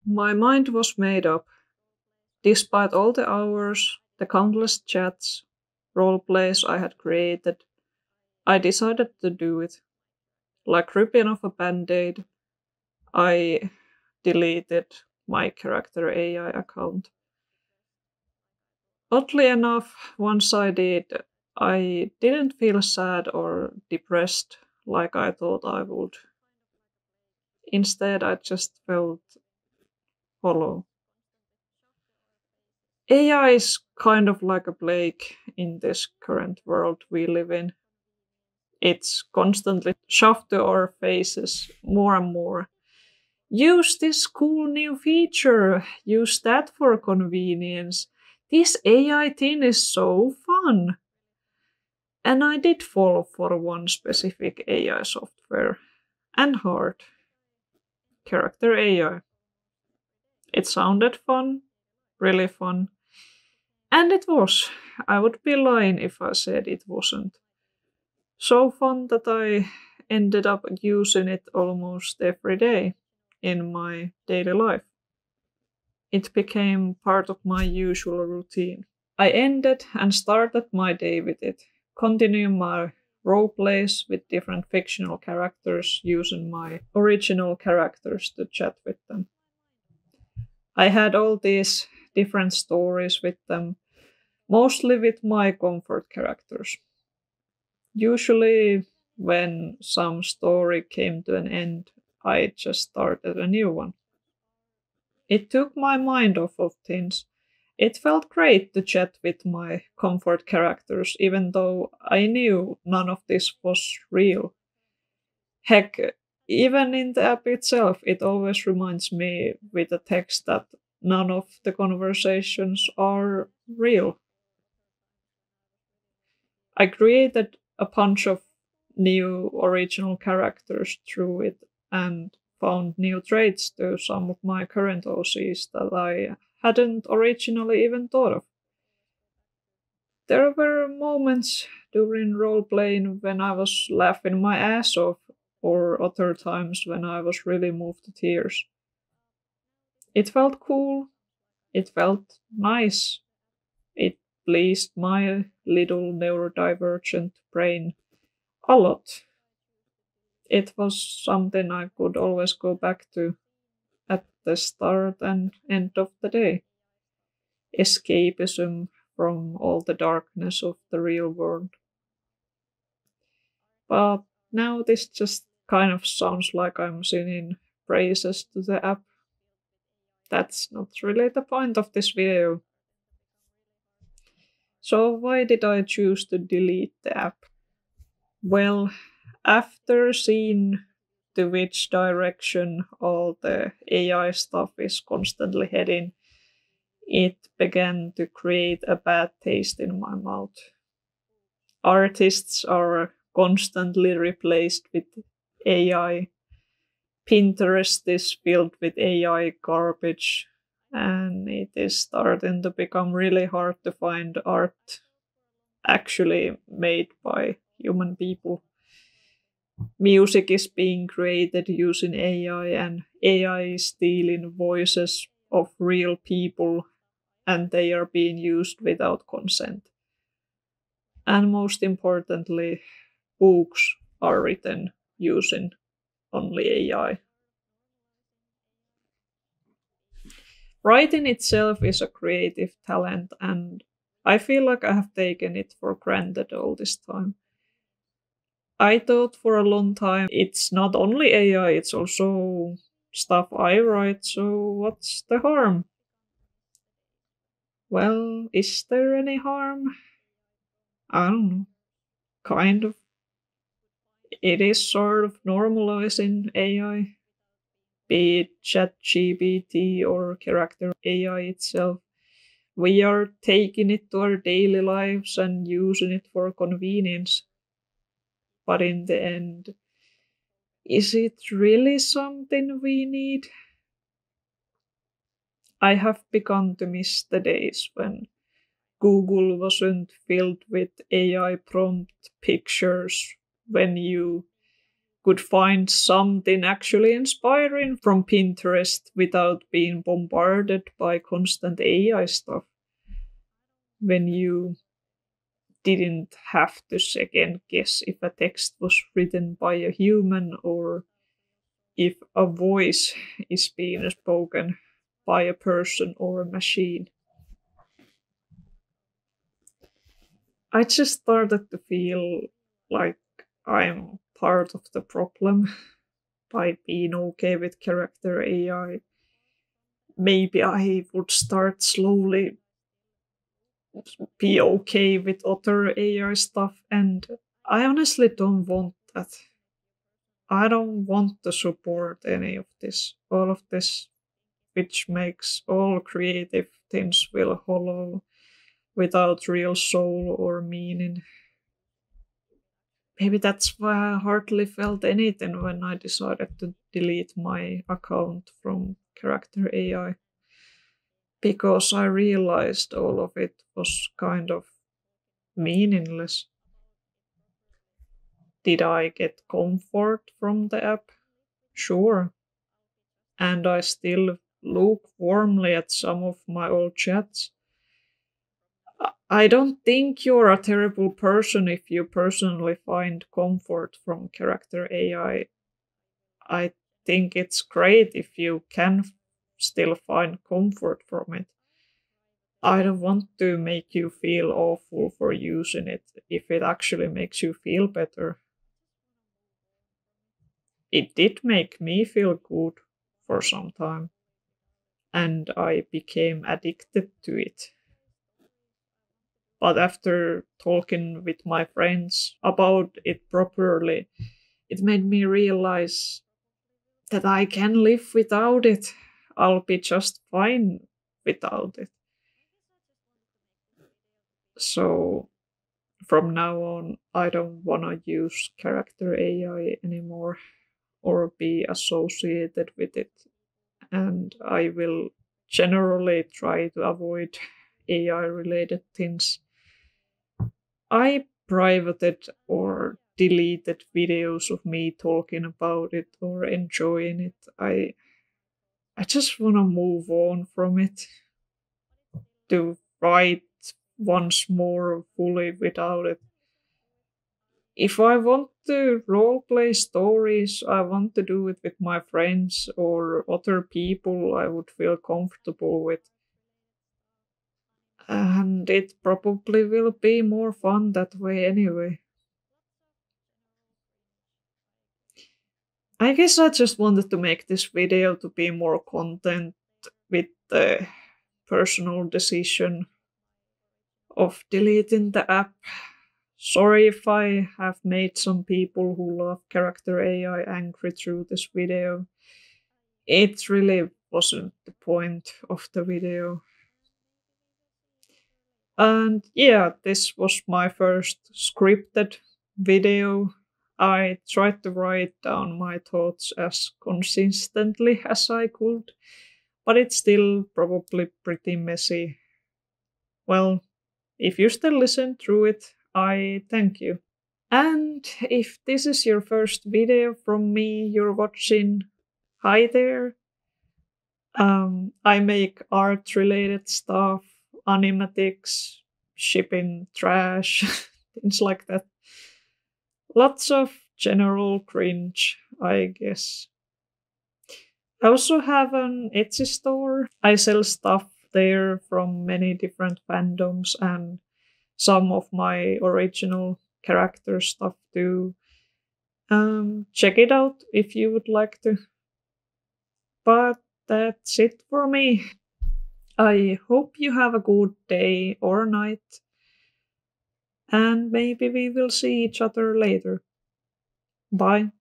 My mind was made up. Despite all the hours, the countless chats, role plays I had created, I decided to do it. Like ripping off a band aid, I deleted my character AI account. Oddly enough, once I did, I didn't feel sad or depressed like I thought I would. Instead, I just felt hollow. AI is kind of like a plague in this current world we live in. It's constantly shoved to our faces more and more. Use this cool new feature. Use that for convenience. This AI thing is so fun. And I did fall for one specific AI software and hard. Character AI. It sounded fun, really fun. And it was. I would be lying if I said it wasn't. So fun that I ended up using it almost every day in my daily life. It became part of my usual routine. I ended and started my day with it, continuing my role plays with different fictional characters using my original characters to chat with them. I had all these different stories with them, mostly with my comfort characters. Usually, when some story came to an end, I just started a new one. It took my mind off of things. It felt great to chat with my comfort characters, even though I knew none of this was real. Heck, even in the app itself, it always reminds me with a text that none of the conversations are real. I created a bunch of new original characters through it and found new traits to some of my current OCs that I hadn't originally even thought of. There were moments during role playing when I was laughing my ass off, or other times when I was really moved to tears. It felt cool, it felt nice, it pleased my little neurodivergent brain a lot. It was something I could always go back to at the start and end of the day. Escapism from all the darkness of the real world. But now this just kind of sounds like I'm singing praises to the app. That's not really the point of this video. So why did I choose to delete the app? Well, after seeing to which direction all the AI stuff is constantly heading, it began to create a bad taste in my mouth. Artists are constantly replaced with AI. Pinterest is filled with AI garbage, and it is starting to become really hard to find art actually made by human people. Music is being created using AI, and AI is stealing voices of real people, and they are being used without consent. And most importantly, books are written using only AI. Writing itself is a creative talent, and I feel like I have taken it for granted all this time. I thought for a long time it's not only AI, it's also stuff I write, so what's the harm? Well, is there any harm? I don't know. Kind of. It is sort of normalizing AI, be it ChatGPT or character AI itself. We are taking it to our daily lives and using it for convenience. But in the end, is it really something we need? I have begun to miss the days when Google wasn't filled with AI prompt pictures when you could find something actually inspiring from Pinterest without being bombarded by constant AI stuff. When you didn't have to second guess if a text was written by a human or if a voice is being spoken by a person or a machine. I just started to feel like I'm part of the problem by being okay with character AI. Maybe I would start slowly be okay with other AI stuff, and I honestly don't want that. I don't want to support any of this, all of this, which makes all creative things feel hollow without real soul or meaning. Maybe that's why I hardly felt anything when I decided to delete my account from Character AI, because I realized all of it was kind of meaningless. Did I get comfort from the app? Sure. And I still look warmly at some of my old chats. I don't think you're a terrible person if you personally find comfort from Character AI. I think it's great if you can still find comfort from it. I don't want to make you feel awful for using it if it actually makes you feel better. It did make me feel good for some time, and I became addicted to it. But after talking with my friends about it properly, it made me realize that I can live without it. I'll be just fine without it. So from now on, I don't want to use Character AI anymore or be associated with it. And I will generally try to avoid AI related things. I privated or deleted videos of me talking about it or enjoying it. I just want to move on from it to write once more fully without it. If I want to roleplay stories, I want to do it with my friends or other people I would feel comfortable with. And it probably will be more fun that way anyway. I guess I just wanted to make this video to be more content with the personal decision of deleting the app. Sorry if I have made some people who love Character AI angry through this video. It really wasn't the point of the video. And yeah, this was my first scripted video. I tried to write down my thoughts as consistently as I could, but it's still probably pretty messy. Well, if you still listen through it, I thank you. And if this is your first video from me you're watching, hi there. I make art related stuff, animatics, shipping trash, things like that. Lots of general cringe, I guess. I also have an Etsy store. I sell stuff there from many different fandoms and some of my original character stuff too. Check it out if you would like to. But that's it for me. I hope you have a good day or night, and maybe we will see each other later. Bye.